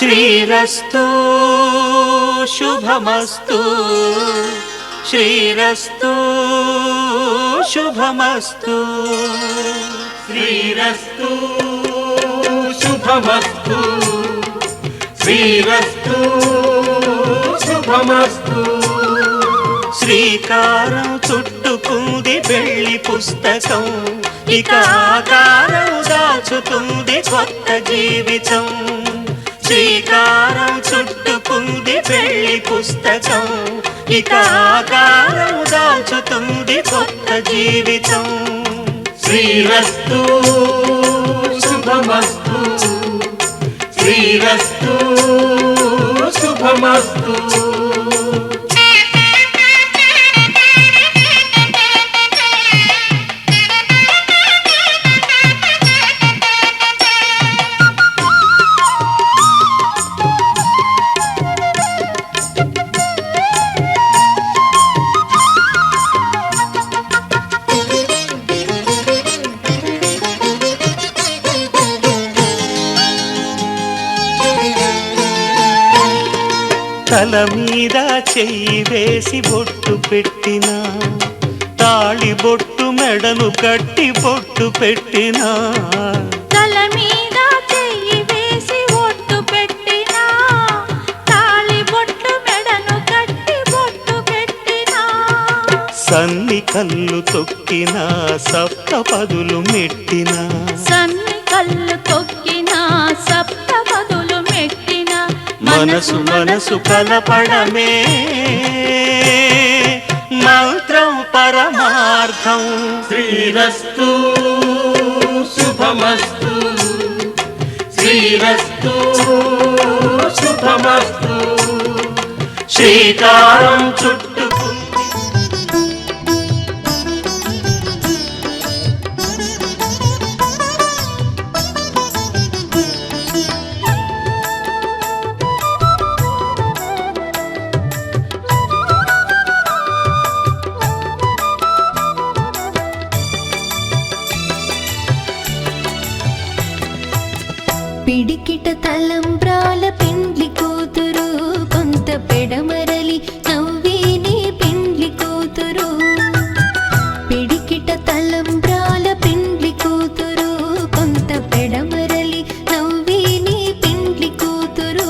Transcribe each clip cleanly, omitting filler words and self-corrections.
శ్రీరస్తు శుభమస్తు శ్రీరస్తు శుభమస్తు శ్రీరస్తు శుభమస్తు శ్రీరస్తు శుభమస్తు. శ్రీకారం చుట్టుకుంది పెళ్లి పుస్తకం, ఇక ఆకారం దాచుతుంది కొత్త జీవితం. శ్రీకారం చుట్టుకుంది పెళ్లి పుస్తకం, ఇక ఆకారం దాచుతుంది కొత్త జీవితం. శ్రీరస్తు శుభమస్తు శ్రీరస్తు శుభమస్తు. తల మీద చెయ్యి వేసి బొట్టు పెట్టినా, తాళి బొట్టు మెడను కట్టి బొట్టు పెట్టినా. తల మీద చెయ్యి వేసి బొట్టు పెట్టినా, తాళి బొట్టు మెడను కట్టి బొట్టు పెట్టినా. సన్ని కళ్ళు తొక్కినా, సప్తపదులు మెట్టినా. సన్ని కళ్ళు తొక్కినా, సప్తపదులు మెట్టినా. మనసు మనసు కలపడమే మంత్రం పరమార్థం. శ్రీరస్తు శుభమస్తు శ్రీరస్తు శుభమస్తు. శ్రీకారం చుట్టుకుంది పిడికిట తలంబ్రాల పెండ్లి కూతురు, కొంత పెడమరలి నవ్విని పెండ్లి కూతురు. పిడికిట తలంబ్రాల పెండ్లి కూతురు, కొంత పెడమరలి నవ్విని పెండ్లి కూతురు.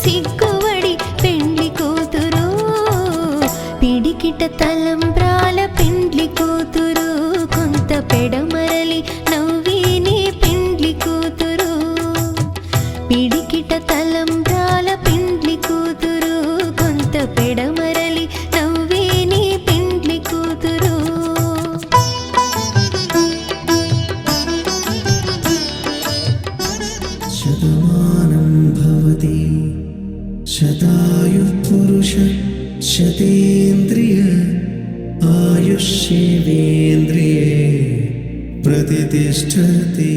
సిగ్గువడి పెండ్లి కూతురు. పిడికిట తలంబ్రాల పెండ్లి కూతురు, కొంత పెడమరలి నవ్విని పెండ్లి కూతురు. పిడికిట తలంబ్రాల పెండ్లి కూతురు, కొంత పెడమరలి నవ్విని పెండ్లి కూతురు. శతమానం భవతి శతాయుః పురుష శతేంద్రియ ఆయుష్యేవేంద్రియే ప్రతిష్ఠతి.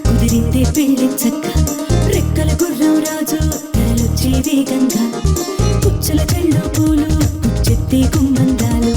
కుదిరిందే పెళ్లి చక్క, రెక్కల గుర్రం రాజు తరలొచ్చే వేగంగా, కుచ్చల చెళ్ళు పూలు కుచ్చెత్తే గుమ్మందాలు,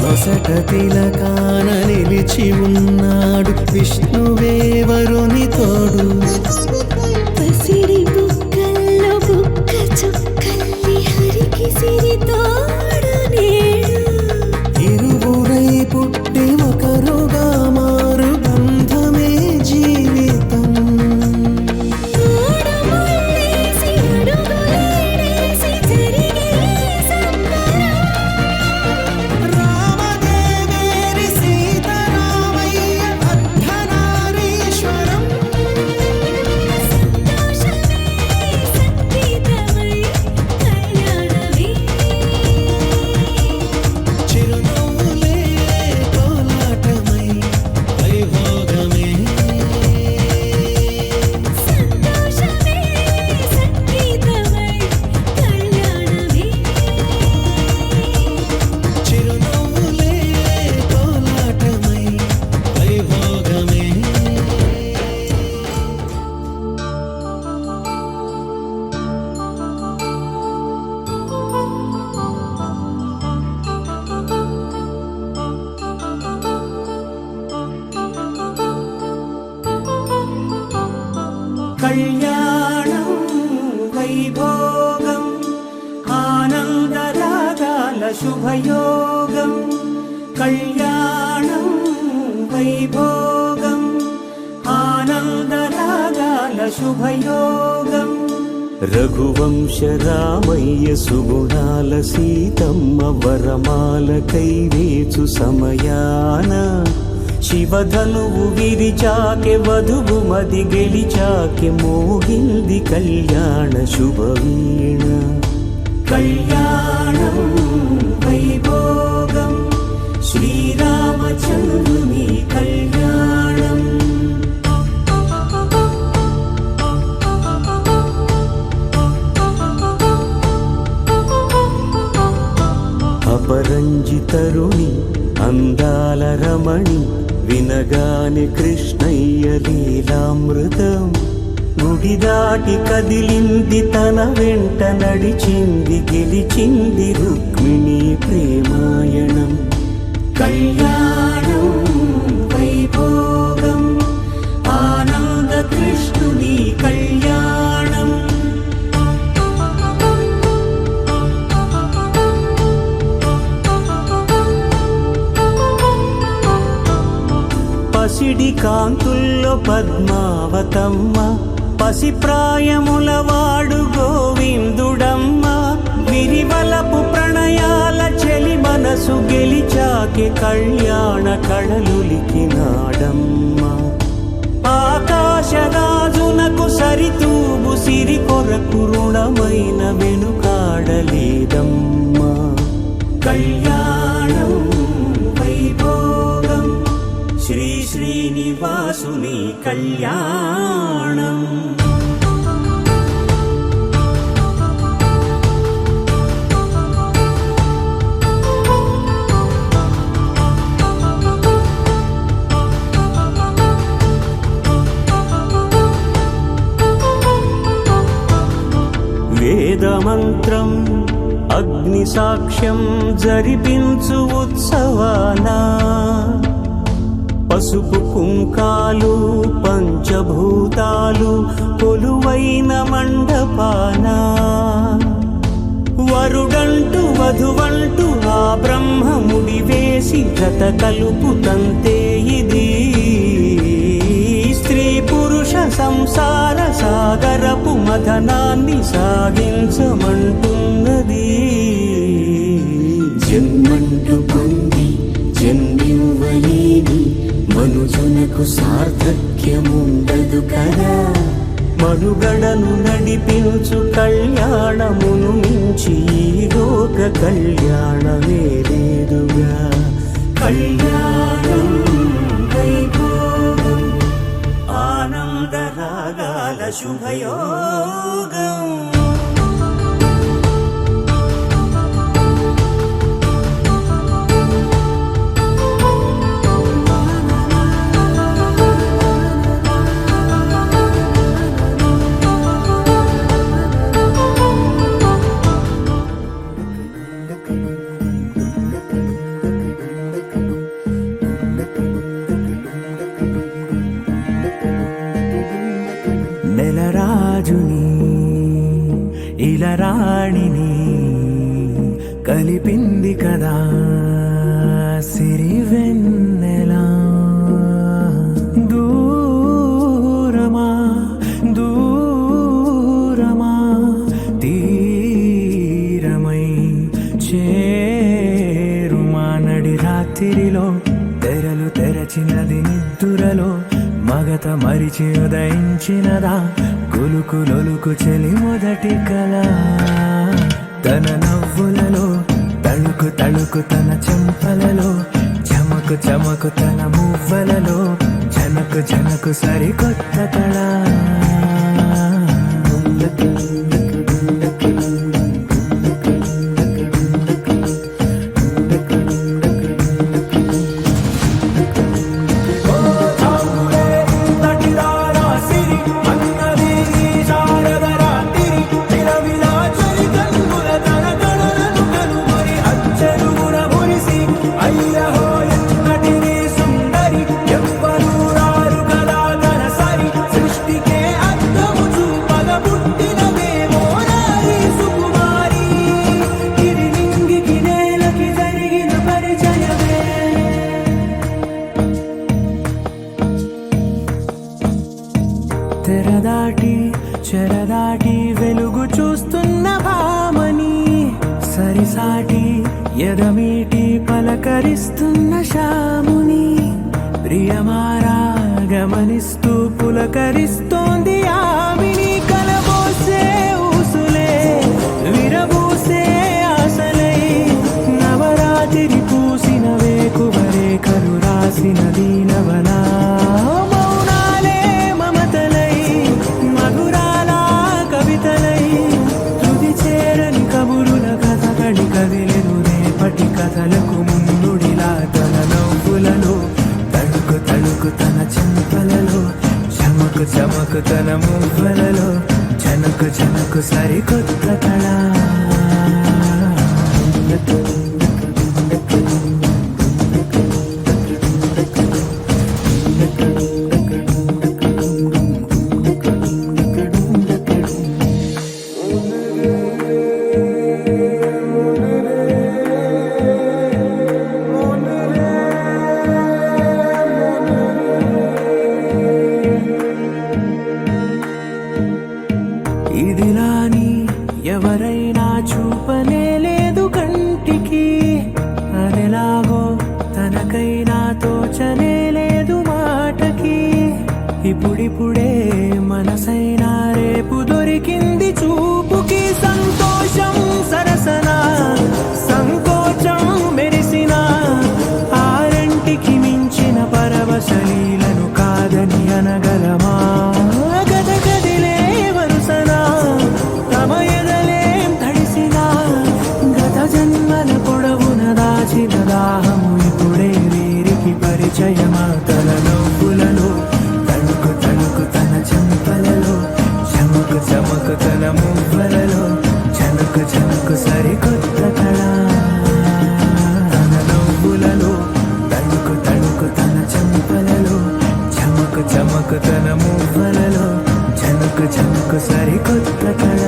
నొసట తిలకాన నిలిచి ఉన్నాడు విష్ణువే వరుని తోడు. పసిడి బుక్కల్లో బుక్క చుక్కల్లి హరికి సిరి తోడు నేడు. ఇరువురై పుట్టి ఒకరుగా మారు బంధమే జీవితం. తోడు ముళ్ళేసి అడుగులేసి జరిగే సంబరం. రామదేవేరి సీతారామయ్య అర్ధనారీశ్వరం. సంతోషమే సంగీతమై కళ్యాణమే. చిరునవ్వులే కోలాటమై వైభోగమే. సంతోషమే సంగీతమై కళ్యాణమే. చిరునవ్వులే కోలాటమై వైభోగమే. కళ్యాణం వైభోగం ఆనందరాగాల శుభయోగం. కళ్యాణం వైభోగం ఆనందరాగాల శుభయోగం. రఘువంశ రామయ్య సుగుణాల సీతమ్మ వరమాల కైవేచు సమయాన శివధనువు విరిచాకె వధువు మది గెలిచాకె మోగింది కళ్యాణ శుభవీణ. కళ్యాణం వైభోగం శ్రీరామచంద్రుని కళ్యాణం. అపరంజితరుణి అందాల రమణి వినగాని కృష్ణయ్య లీలామృతం. గుడి దాటి కదిలింది తన వెంట నడిచింది గెలిచింది రుక్మిణి ప్రేమాయణం. కళ్యాణం వైభోగం ఆనంద కృష్ణుని కళ్యాణం. పసిడి కాంతుల్లో పద్మావతమ్మ పసిప్రాయముల వాడు గోవిందుడమ్మ. విరివలపు ప్రణయాల చెలి మనసు గెలిచాకె కళ్యాణ కళలులికినాడమ్మ. ఆకాశరాజునకు సరితూబు సిరి కొరకు రుణమైన వెనుకాడలేదమ్మా. కళ్యాణం వైభోగం శ్రీ శ్రీనివాసుని కళ్యాణం. వేదమంత్రం అగ్ని సాక్ష్యం జరిపించు ఉత్సవానా. పసుపు కుంకాలు పంచభూతాలు కొలువైన మండపానా. వరుడంటూ వధువంటూ ఆ బ్రహ్మముడి వేసి జత కలుపుతంతే ఇది. స్త్రీ పురుష సంసార సాగరపు మథనాన్ని సాగించమంటున్నది. జన్మంటూ పొంది జన్మివ్వలేని మనుజునకు సార్థక్యముండదు కదా. మనుగడను నడిపించు కళ్యాణమును మించి ఈ లోక కళ్యాణమే లేదుగా. కళ్యాణం వైభోగం ఆనంద రాగాల శుభయోగం. రాణిని కలిపింది కదా సిరివెన్నెలా. దూరమా దూరమా తీరమై చేరుమా నడి రాత్రిలో తెరలు తెరచినది నిద్దురలో మగత మరిచి ఉదయించినదా కులుకులొలుకు చెలి మొదటి కళ. తన నవ్వులలో తళుకు తళుకు తన చెంపలలో చమకు చమకు తన మువ్వలలో జనకు జనకు సరికొత్త కళ. తెరదాటి చెరదాటి వెలుగు చూస్తున్న భామని సరిసాటి ఎదమీటి పలకరిస్తున్న శాముని ప్రియమారా గమనిస్తూ పులకరిస్తోంది ఆవిని. కలబోసే ఊసులే విరబూసే ఆశలై నవరాత్రి పూసిన వేకువరే కరు రాసిన దీనవనా. కదిలెను రేపటి కథలకు ముందుడిలా తన నవ్వులలో తడుకు తడుకు తన చెంపలలో చమకు చమకు తన మువ్వలలో జనకు జనకు సరికొత్త కళ. ఇదిలాని ఎవరైనా చూపనే లేదు కంటికి అదెలాగో తనకైనా తోచనే లేదు మాటకి. ఇప్పుడిప్పుడే మనసైనా రేపు దొరికింది చూపుకి. సంతోషం సరసన సంకోచం మెరిసిన ఆరంటికి మించిన పరవశలీలను కాదని అనగలమా. గద గదిలే వరుసన తమ ఎదలేం తడిసిన గత జన్మల పొడవున దాచిన దాహము ఇప్పుడే వీరికి పరిచయమా. తన నవ్వులలో తణుకు తణుకు తన చెంపలలో చమకు చమకు తన మువ్వలలో జనకు జనకు సరికొత్త కళ. తన నవ్వులలో తణుకు తణుకు తన చెంపలలో చమకు చమకు తన మువ్వలలో జనకు జనకు సరికొత్త కళ.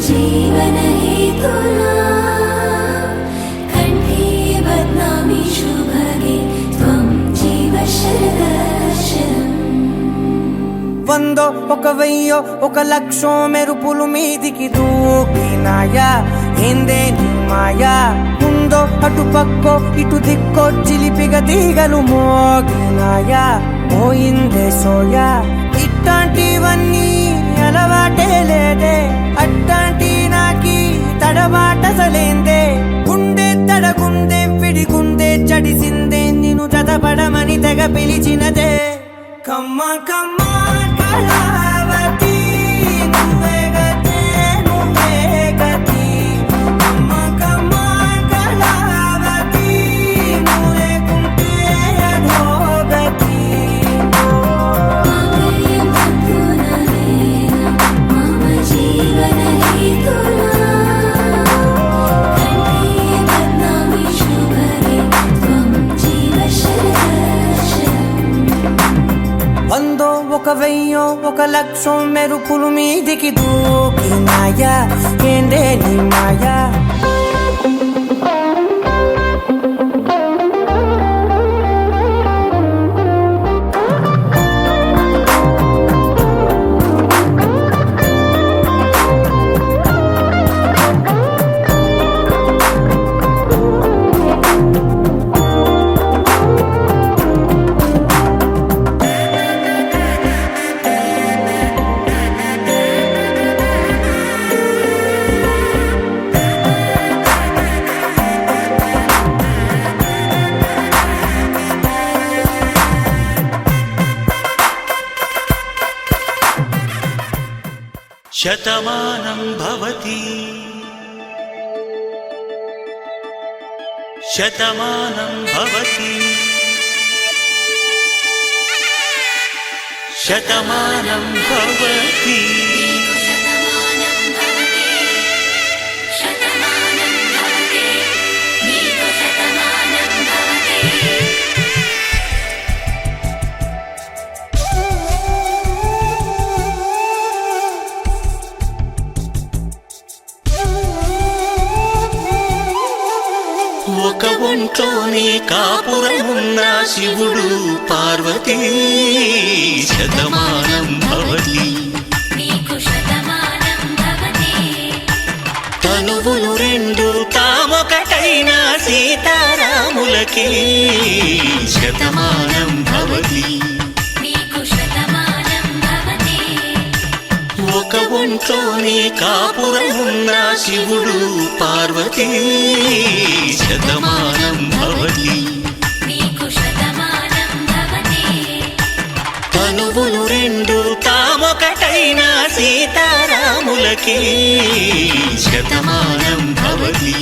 जीवन हेतुना कंठे बध्नामि शुभगे त्वं जीव शरदर्शनम्. వందో ఒక వెయ్యో ఒక లక్షో మెరుపులు మీదికి దూకినాయా ఏందే నీ మాయా. ముందో అటు పక్కో ఇటు దిక్కో చిలిపిగా తీగలు మోగినాయా పోయిందే సోయా. ఇట్లాంటివన్నీ అలవాటే లేదే అట్లాంటి నాకి తడబాటసలేందే. గుండె తడగుందే విడిగుందే చడిసిందే నిన్ను చదపడమని తెగ పిలిచినదే. కమ్మ కమ్మ కళావతి నువ్వే గతే నువ్వే గతి. కమ్మ కమ్మ కళావతి నువ్వు లేకుంటే అధోగతి. जीवन हेतुना ఒక లక్షం మెరుపులు మీదికి దూకినాయా ఏందే నీ మాయా శతమానం భవతి శతమానం భవతి శతమానం భవతి ఒక ఒంట్లోనే కాపురమున్న శివుడు పార్వతీ శతమానం భవతి తనువులు రెండు తామొకటైన సీతారాములకి శతమానం భవతి ఒక ఒంట్లోనే కాపురమున్న శివుడు పార్వతీ శతమానం భవతి తనువులు రెండు తామొకటైన సీతారాములకి శతమానం భవతి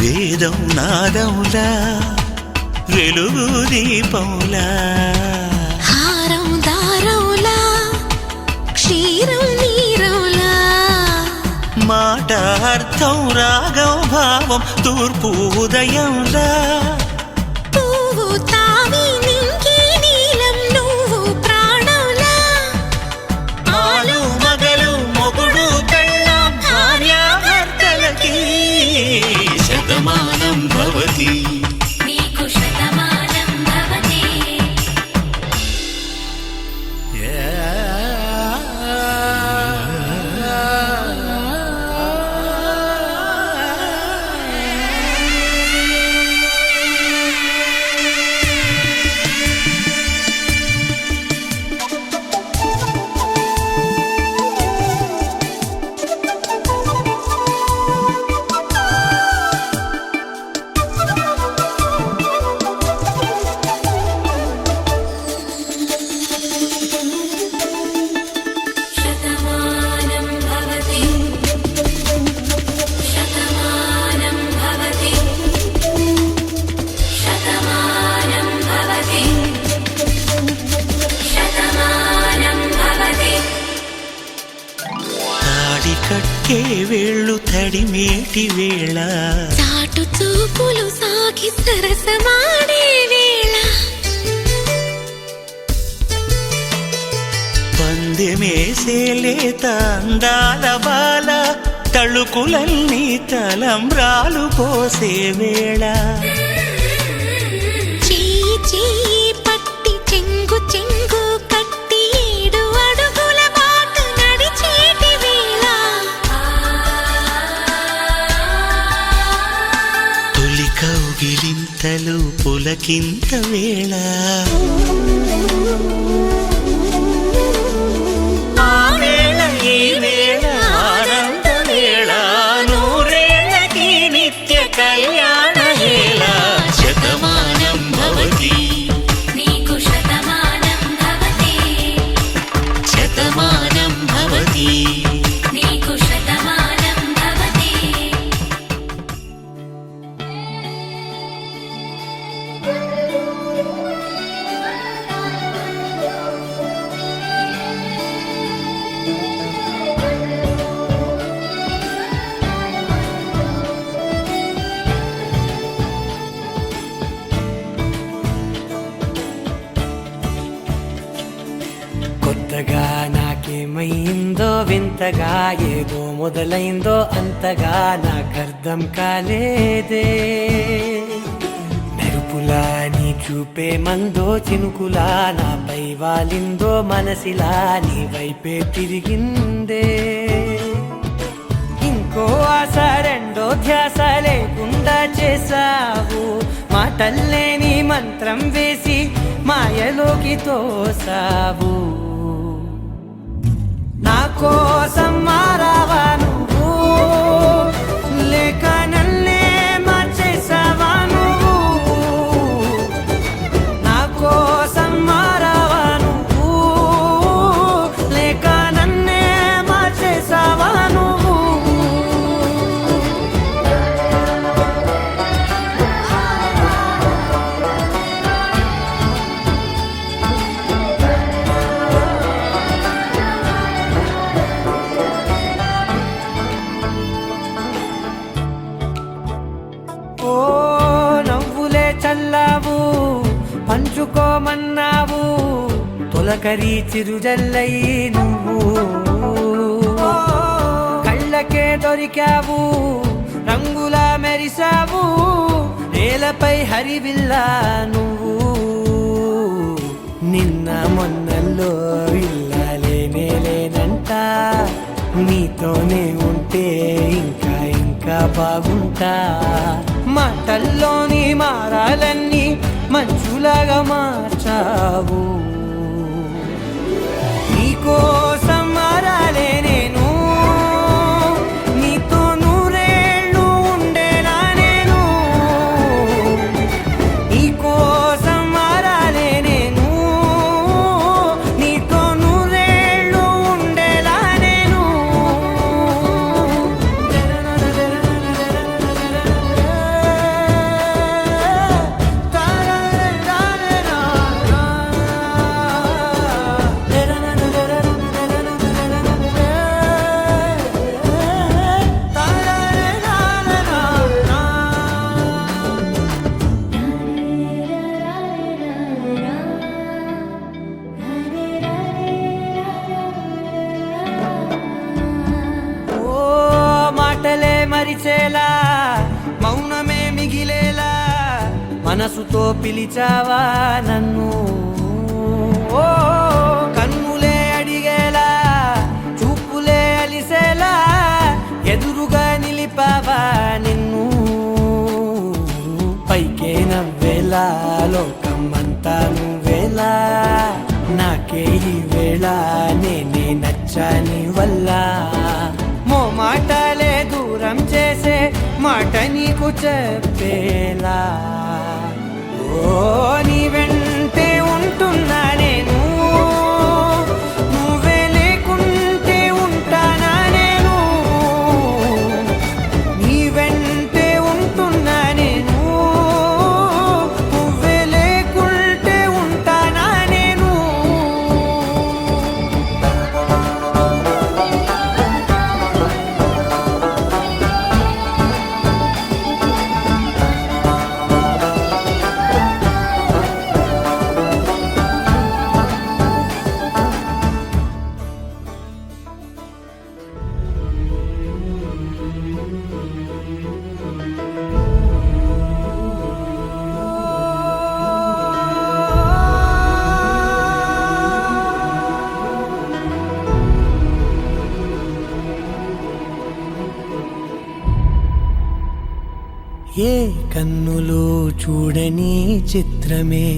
వేదం నాదములా వెలుగు దీపములా హారం దారవులా క్షీరం నీరవులా మాట అర్థం రాగం భావం తూర్పు ఉదయంలా పువ్వు తావి నింగి నీలం నువ్వు ప్రాణంలా ఆలు మగలు మొగుడు పెళ్ళాం భార్యాభర్తలకి శతమానం భవతి కట్టే వేళ్ళు తడిమేటి వేళ చాటు చూపులు సాగి సరసమాడే వేళ పందెమేసేలేత అందాల బాల తళుకులన్నీ తలంబ్రాలు పోసే వేళ చెయ్యి చెయ్యి పట్టి చెంగు చెంగు కట్టి 7 అడుగుల బాట నడిచేటి వేళ తొలి కౌగిలింతలు పులకింత వేళ ఆ వేళ ఈ వేళ ఆనంద వేళ నూరేళ్ళకి ఇంతగా నాకేమైందో వింతగా ఏదో మొదలైందో అంతగా నాకర్థం కాలేదే మెరుపులా నీ చూపే మందో చినుకులా నాపై వాలిందో మనసిలా నీ వైపే తిరిగిందే ఇంకో ఆశ రెండో ధ్యాస లేకుండా చేసావు మాటల్లే నీ మంత్రం వేసి మాయలోకి తోసావు నా కోసం మారావా నువ్వు లేక నన్నే మార్చేసావా నువ్వు నా కోసం మారావా నువ్వు లేక నన్నే మార్చేసావా నువ్వు ఓ నవ్వులే చల్లావు పంచుకోమన్నావు తొలకరి చిరుజల్లై నువ్వు కళ్ళకే దొరికావు రంగులా మెరిసావు నేలపై హరివిల్లా నువ్వు నిన్న మొన్నల్లో ఇల్లాలేనే లేనంట నీతోనే ఉంటే ఇంకా ఇంకా బాగుంటా మాటల్లోని మారాలన్నీ మంచులాగా మార్చావు నీకోసం మారాలే నేను నీతో నూరేళ్ళు ఉండేలా నేను నీకోసం మారాలే నేను నీతో నూరేళ్ళు ఉండేలా నేను ఓ మాటలే మరిచేలా మౌనమే మిగిలేలా మనసుతో పిలిచావా నన్ను ఓ కన్నులే అడిగేలా చూపులే అలిసేలా ఎదురుగా నిలిపావా నిన్ను పైకే నవ్వేలా లోకం అంతా నువ్వేలా నాకే ఈ వేళ నేనే నచ్చాని వల్ల మో మాటలే దూరం చేసే మాట నీకు చెప్పేలా ఓ నీ వెంటే ఉంటున్నా నేను నువ్వే లేకుంటే ఉంటానా నేను నీ వెంటే ఉంటున్నా నేను నువ్వే లేకుంటే ఉంటానా నేను ఏ కన్నులు చూడని చిత్రమే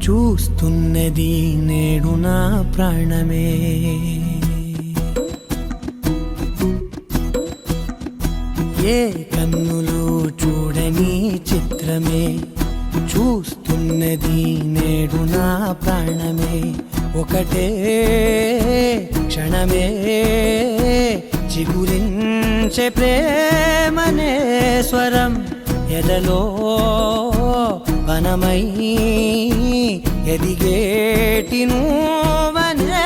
చూస్తున్నది నేడు నా ప్రాణమే ఏ కన్నులు చూడని చిత్రమే చూస్తున్నది నేడు నా ప్రాణమే ఒకటే క్షణమే చిగురించే ప్రేమనే స్వరం ఎదలో వనమై ఎదిగేటి నువ్వనే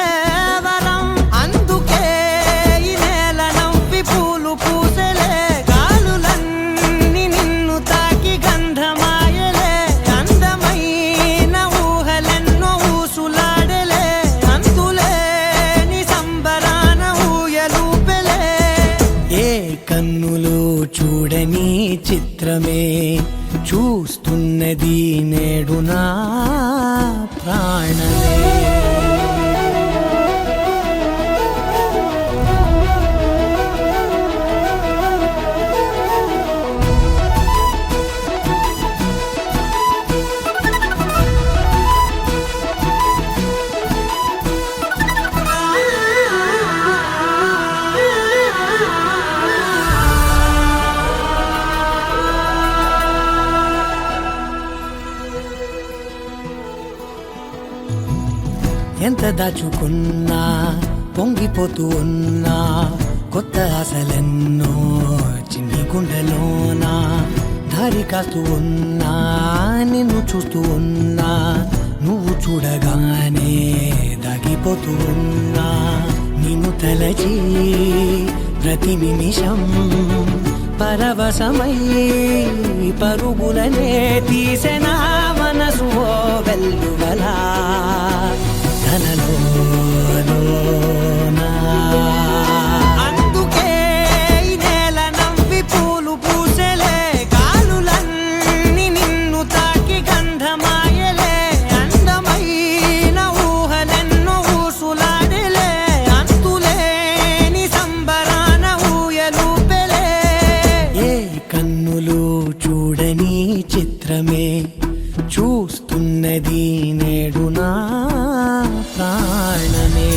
వరం అందుకే ఈ నేల నవ్వి పూలు పూసలే గాలులన్నీ నిన్ను తాకి గంధమాయలే అందమైన ఊహలెన్నో ఊసులాడలే అందులే చూడని చిత్రమే చూస్తున్నది నేడు నా ప్రాణమే. ఎంత దాచుకున్నా పొంగిపోతూ ఉన్నా కొత్త ఆశలెన్నో చిన్ని గుండెలోనా దారి కాస్తూ ఉన్నా నిన్ను చూస్తూ ఉన్నా నువ్వు చూడగానే దాగిపోతూ ఉన్నా నిన్ను తలచి ప్రతి నిమిషం పరవశమై పరుగులనే తీసెనా మనసు ఓ వెల్లువలా అందుకే ఈ నేల నవ్వి పూలు పూసెలే కాలులన్నీ నిన్ను తాకి గంధమాయలే అందమైన ఊహలెన్నో ఊసులాడలే అంతులేని సంబరాన ఊయలూపెలే. ఏ కన్నులు చూడని చిత్రమే చూస్తున్నది నేడు నా ప్రాణమే.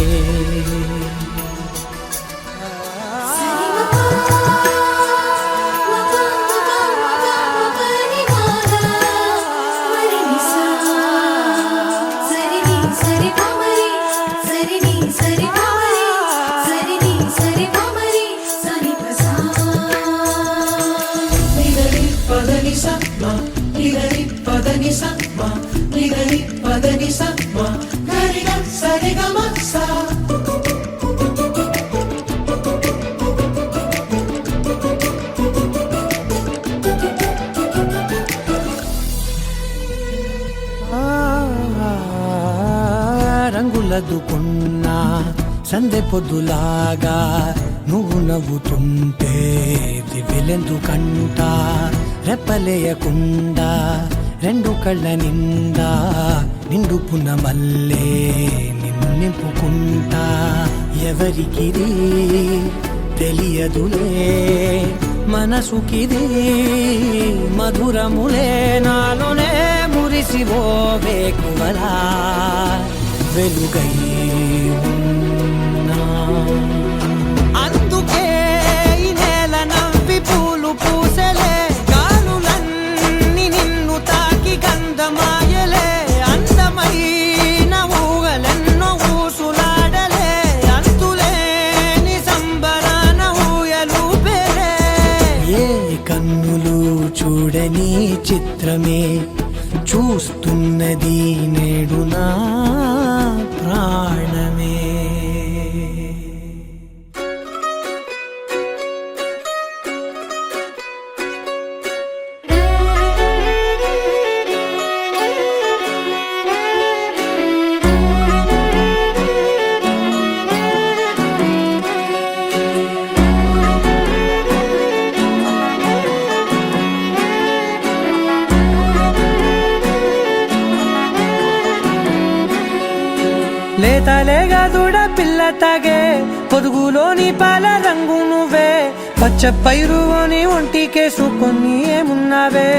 రంగులదుకున్నా సందె పొద్దులాగా నువ్వు నవ్వుతుంటే దివ్యలెందుకంట రెప్పలేయకుండా రెండు కళ్ళ నిండా నిండుకున్న మల్లే నిన్ను నింపుకుంటా. ఎవరికిది తెలియదులే మనసుకిది మధురములే నాలోనే మురిసివో వేకువలా వెలుగై ఉన్నా. అందుకే ఈ నేల నవ్వి పూలు పూసెలే గాలులన్నీ నిన్ను తాకి గంధమాయలే అందమైన ఊహలెన్నో ఊసులాడలే అంతులేని సంబరాన ఊయలూపెలే. ఏ కన్నులు చూడని చిత్రమే చూస్తున్నది నేడు నా ప్రాణమే. లేతలేగా దూడ పిల్ల తాగే పొదుగులోని పాల రంగు నువ్వే పచ్చ పైరుని ఒంటికేసుకొని ఏమున్నావే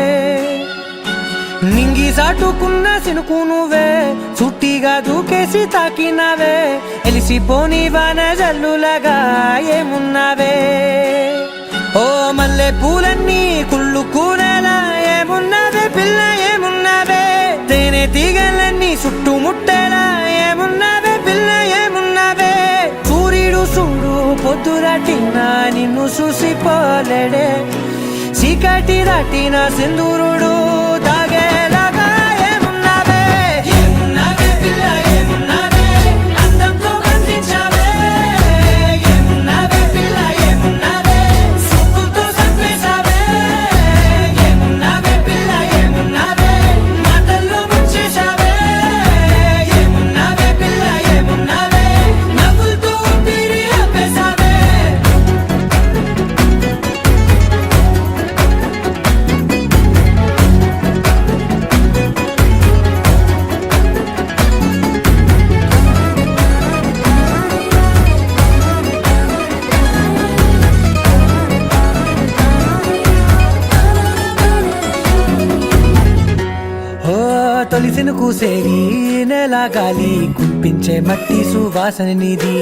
నింగి సాటుకున్న సినుకు నువ్వే చుట్టిగా దూకేసి తాకినావే ఎలిసిపోని వాన జల్లులగా ఏమున్నావే. ఓ మల్లె పూలన్నీ కుళ్ళు కూరలా ఏమున్నావే పిల్ల ఏమున్నావే తేనె తీగలన్నీ చుట్టుముట్టేలా ఏమున్నావే పిల్ల ఏమున్నావే. సూర్యుడు చూడు పొద్దురాటిన నిన్ను చూసిపోలేడే చీకటి దాటిన సింధూరుడు తాగేలాగా ఏమున్నావే ఏమున్నావే పిల్ల ఏమున్నావే అందంతో కనిపించావే ఏమున్నావే పిల్ల ఏమున్నావే సుక్కుతో సంపేశావే ఏమున్నావే పిల్ల ఏమున్నావే మాటల్లో ముంచేశావే ఏమున్నావే పిల్ల ఏమున్నావే నవ్వులతో ఊపిరి ఆపేశావే. కూసేరి నెల గాలి కుప్పించే మట్టి సువాసన నీది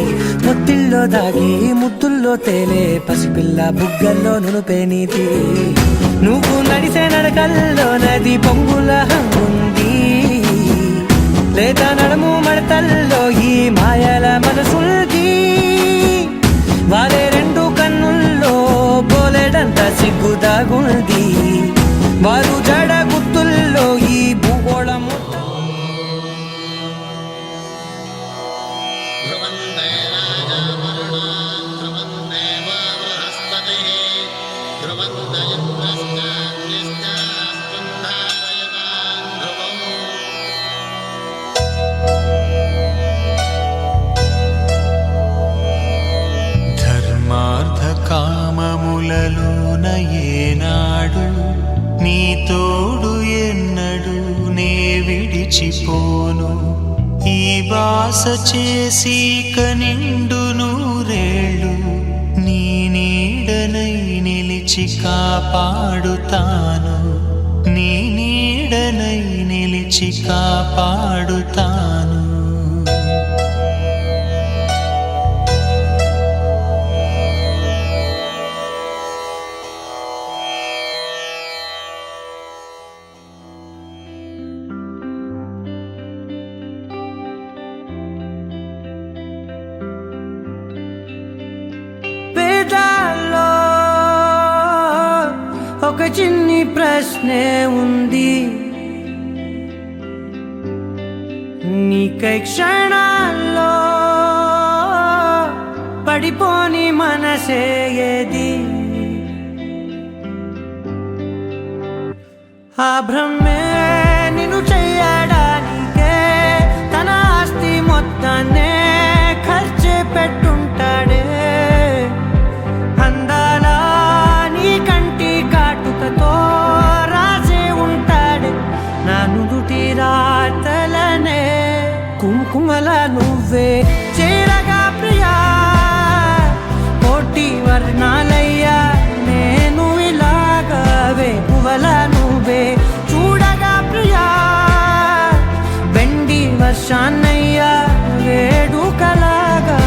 మొత్తిల్లో దాగి ముద్దుల్లో తేలే పసిపిల్ల బుగ్గల్లో నునుపే నీది నువ్వు నడిసే నడకల్లో నది పొంగుల హంగుంది లేదా నడుము మడతల్లో ఈ మాయల మనసుల్ది వారే రెండు కన్నుల్లో బోలెడంత సిగ్గుదాగుంది వారు జడ గుత్తుల్లో ఈ భూగోళము కామములలోన ఏనాడు నీ తోడు ఎన్నడు నే విడిచిపోను ఈ బాస చేసి కనిండు నూరేళ్ళు నీ నీడనై నిలిచి కాపాడుతాను నీ నీడనై నిలిచి కాపాడుతాను వేదాల్లో ఒక చిన్ని ప్రశ్నే ఉంది నీకై క్షణాల్లో పడిపోని మనసే ఏది ఆ బ్రహ్మే నిన్ను చెయ్యడానికే తన ఆస్తి మొత్తాన్నే ఖర్చు పెట్టుంటాడే అందాలా నీ కంటి కాటుకతో రాసే ఉంటాడే నా నుదుటి రాతలనే కుంకుమల నువ్వే చేరగా ప్రియా కోటి వర్ణాలయ్యా నేను ఇలాగవే పువ్వల నువ్వే చూడగా ప్రియా వెండి వర్షాన్నయ్యా వేడుకలాగా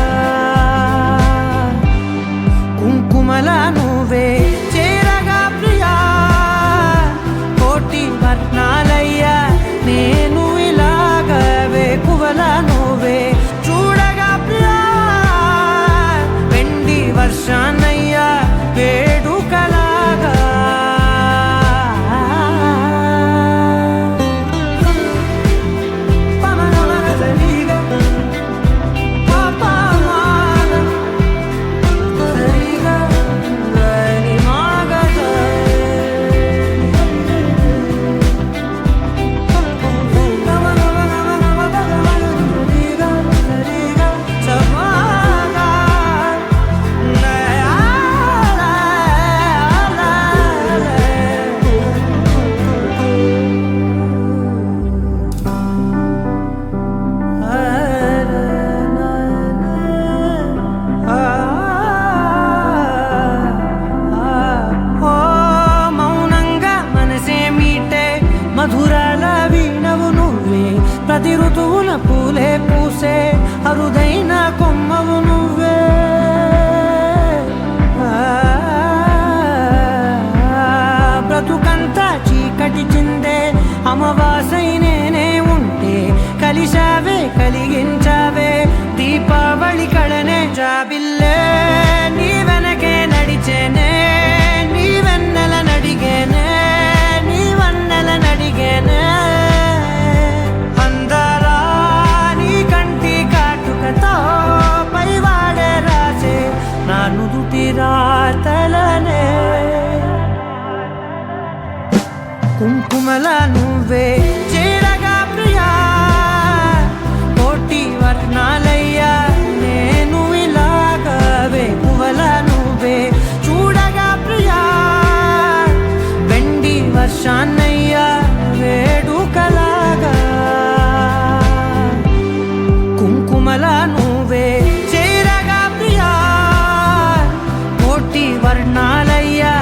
కుంకుమల నువ్వే చేరగా ప్రియా కోటి వర్ణాలయ్యా నేను ఇలాగవే పువ్వల నువ్వే చూడగా ప్రియా వెండి వర్షాన్నయ్యా వేడుకలాగా మధురాల వీణవు నువ్వే ప్రతి ఋతువుల పూలే పూసే అరుదైన కొమ్మవు నువ్వే బ్రతుకంతా చీకటి చిందే అమవాసై నేనే ఉంటే కలిశావే కలిగించావే దీపావళి కళనే జాబిల్లే నీ వెనకే నడిచేనే నీ వెన్నెల నడిగేనే నీ వన్నెల నడిగేనే అందరా నీ కంటి కాటుకతో పైవాడే రాసే నా నుదుటి రాతలనే కుంకుమల నువ్వే చేరగా ప్రియా కోటి వర్ణాలయ్యా నేను ఇలాగవే పువ్వల నువ్వే చూడగా ప్రియా వెండి వర్షాన్నయ్యా వేడుకలాగా కుంకుమల నువ్వే చేరగా ప్రియా కోటి వర్ణాలయ్యా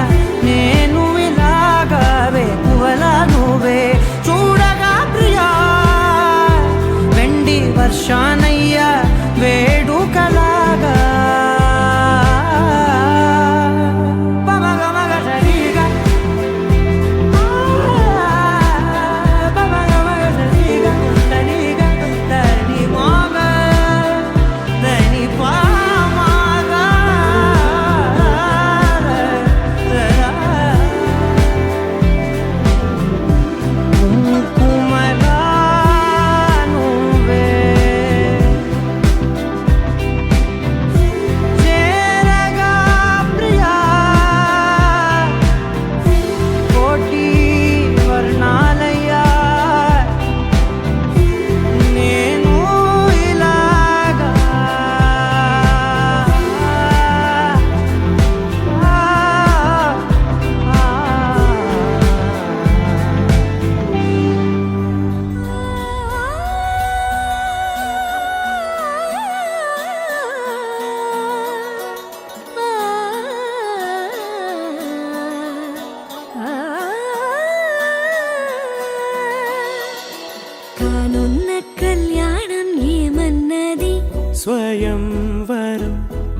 నేను ఇలాగవే పువ్వల నువ్వే చూడగా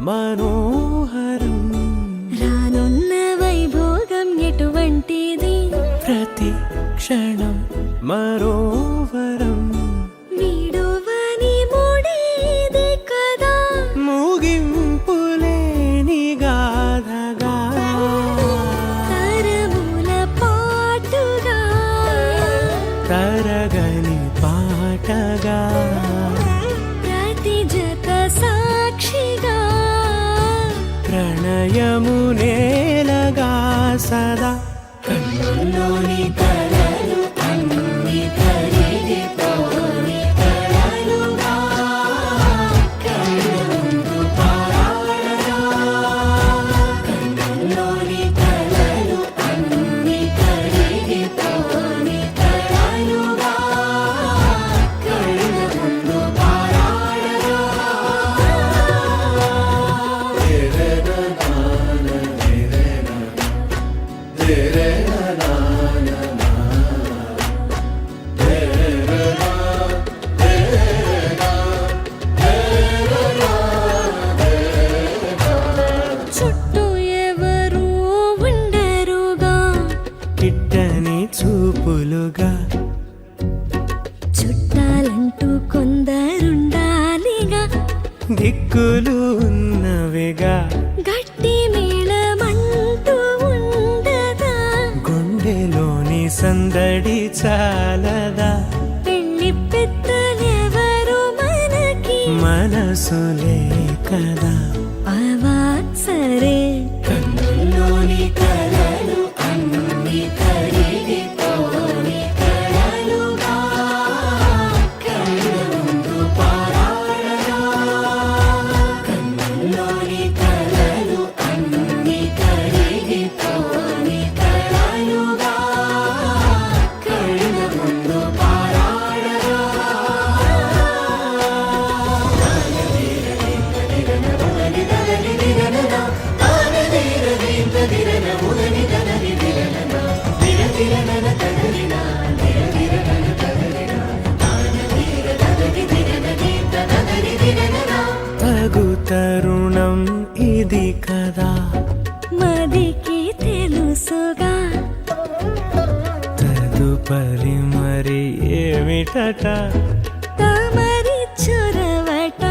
మనోహరం రానున్న వైభోగం ఎటువంటిది ప్రతి క్షణం మరోవరం వీడువని మూడేది కదా ముగింపులేని గాథగా తరముల పాటుగా తరగని పాటగా ప్రతి జత సాక్షిగా ప్రణయము నేలగా సదా కన్నుల్లోని కలలు అన్ని కరిగిపోని కలలుగా కళ్ళ ముందు పారాడగా కన్నుల్లోని కలలు అన్ని కరిగిపోని కలలుగా కళ్ళ ముందు పారాడగా చుట్టూ ఎవరు ఉండరుగా కిట్టని చూపులుగా చుట్టాలంటూ కొందరుండాలిగా దిక్కులు ఉన్నవిగా గట్టి మేళమంటూ ఉండదా గుండెలోని సందడి చాలదా పెళ్లి పెద్దలెవరు మనకి మనసులే కదా అవా సరే కన్నుల్లోని కలలు అన్ని కరిగిపోని కలలుగా కళ్ళ ముందు పారాడగా కన్నుల్లోని కలలు అన్ని కరిగిపోని కలలుగా కళ్ళ ముందు పారాడగా తగు తరుణం ఇది కదా మదికి తెలుసుగా తదుపరి మరి ఏమిటట తమరి చొరవట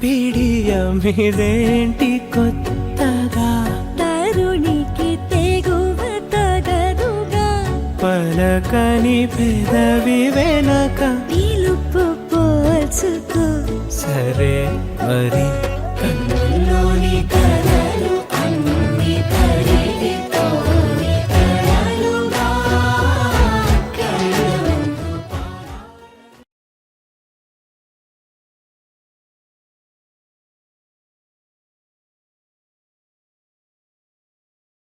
బిడియమిదేంటి కొత్తగా తరుణికి తెగువ తగదుగా పలకని పెదవి వెనక పిలుపు పోల్చుకో సరే మరి